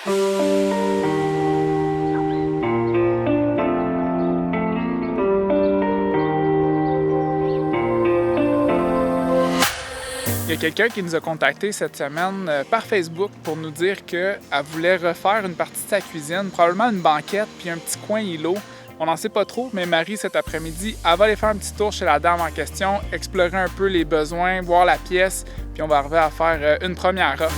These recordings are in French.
Il y a quelqu'un qui nous a contacté cette semaine par Facebook pour nous dire qu'elle voulait refaire une partie de sa cuisine, probablement une banquette puis un petit coin îlot. On n'en sait pas trop, mais Marie, cet après-midi, elle va aller faire un petit tour chez la dame en question, explorer un peu les besoins, voir la pièce, puis on va arriver à faire une première offre.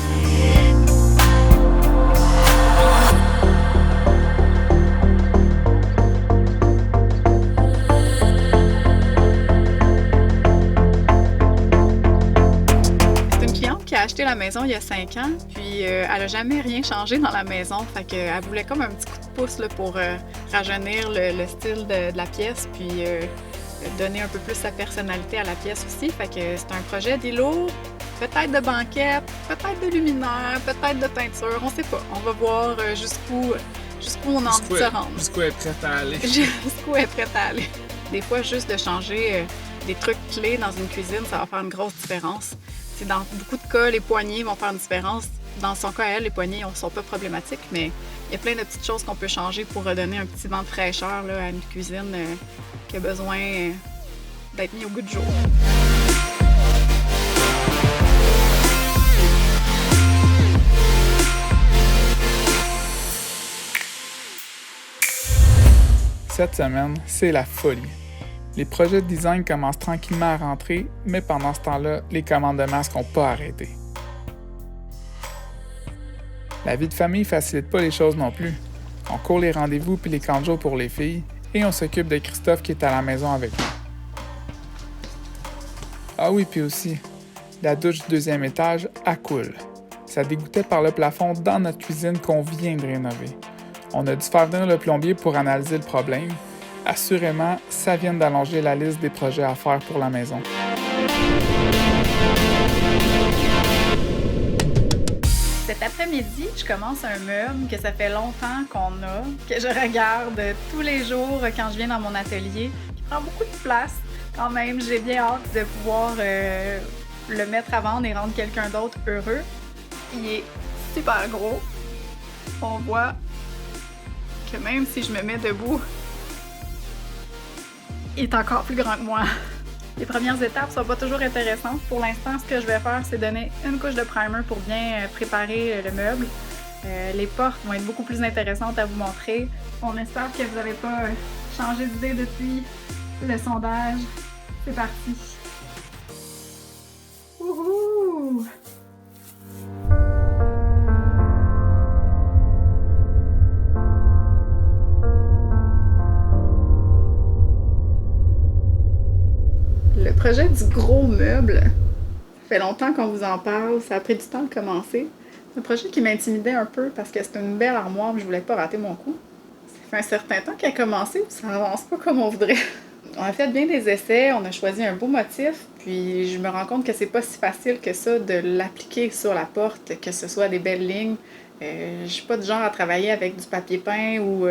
Qui a acheté la maison il y a 5 ans, puis elle n'a jamais rien changé dans la maison. Fait qu'elle voulait comme un petit coup de pouce là, pour rajeunir le style de la pièce, puis donner un peu plus sa personnalité à la pièce aussi. Fait que c'est un projet d'îlot, peut-être de banquette, peut-être de luminaire, peut-être de peinture, on sait pas. On va voir jusqu'où on a envie de se rendre. Jusqu'où elle est prête à aller. Jusqu'où elle est prête à aller. Des fois, juste de changer des trucs clés dans une cuisine, ça va faire une grosse différence. Dans beaucoup de cas, les poignées vont faire une différence. Dans son cas, elle, les poignées ne sont pas problématiques, mais il y a plein de petites choses qu'on peut changer pour redonner un petit vent de fraîcheur là, à une cuisine qui a besoin d'être mis au goût du jour. Cette semaine, c'est la folie. Les projets de design commencent tranquillement à rentrer, mais pendant ce temps-là, les commandes de masques n'ont pas arrêté. La vie de famille ne facilite pas les choses non plus. On court les rendez-vous puis les camps de jour pour les filles, et on s'occupe de Christophe qui est à la maison avec nous. Ah oui, puis aussi, la douche du 2e étage, elle coule. Ça dégouttait par le plafond dans notre cuisine qu'on vient de rénover. On a dû faire venir le plombier pour analyser le problème. Assurément, ça vient d'allonger la liste des projets à faire pour la maison. Cet après-midi, je commence un meuble que ça fait longtemps qu'on a, que je regarde tous les jours quand je viens dans mon atelier, qui prend beaucoup de place. Quand même, j'ai bien hâte de pouvoir le mettre à vendre et rendre quelqu'un d'autre heureux. Il est super gros. On voit que même si je me mets debout, il est encore plus grand que moi. Les premières étapes sont pas toujours intéressantes. Pour l'instant, ce que je vais faire, c'est donner une couche de primer pour bien préparer le meuble. Les portes vont être beaucoup plus intéressantes à vous montrer. On espère que vous n'avez pas changé d'idée depuis le sondage. C'est parti! Wouhou! Le projet du gros meuble, ça fait longtemps qu'on vous en parle, ça a pris du temps de commencer. C'est un projet qui m'intimidait un peu parce que c'est une belle armoire et je voulais pas rater mon coup. Ça fait un certain temps qu'elle a commencé et ça n'avance pas comme on voudrait. On a fait bien des essais, on a choisi un beau motif, puis je me rends compte que c'est pas si facile que ça de l'appliquer sur la porte, que ce soit des belles lignes. Je suis pas du genre à travailler avec du papier peint ou...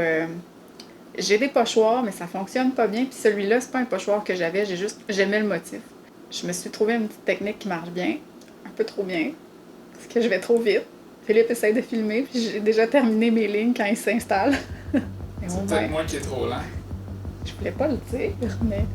J'ai des pochoirs, mais ça fonctionne pas bien. Puis celui-là, c'est pas un pochoir que j'avais, j'aimais le motif. Je me suis trouvé une petite technique qui marche bien, un peu trop bien, parce que je vais trop vite. Philippe essaie de filmer, puis j'ai déjà terminé mes lignes quand il s'installe. C'est peut-être moi qui est trop lent. Je voulais pas le dire, mais...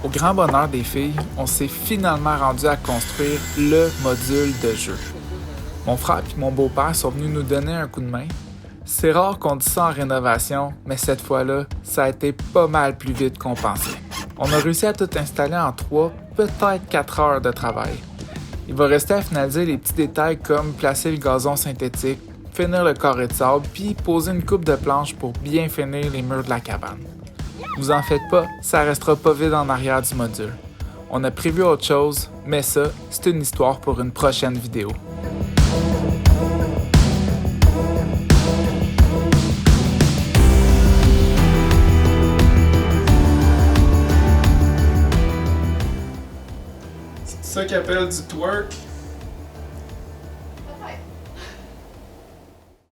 Au grand bonheur des filles, on s'est finalement rendu à construire le module de jeu. Mon frère et mon beau-père sont venus nous donner un coup de main. C'est rare qu'on dise ça en rénovation, mais cette fois-là, ça a été pas mal plus vite qu'on pensait. On a réussi à tout installer en 3, peut-être 4 heures de travail. Il va rester à finaliser les petits détails comme placer le gazon synthétique, finir le carré de sable, puis poser une coupe de planches pour bien finir les murs de la cabane. Vous en faites pas, ça restera pas vide en arrière du module. On a prévu autre chose, mais ça, c'est une histoire pour une prochaine vidéo. C'est ça qu'ils appellent du twerk.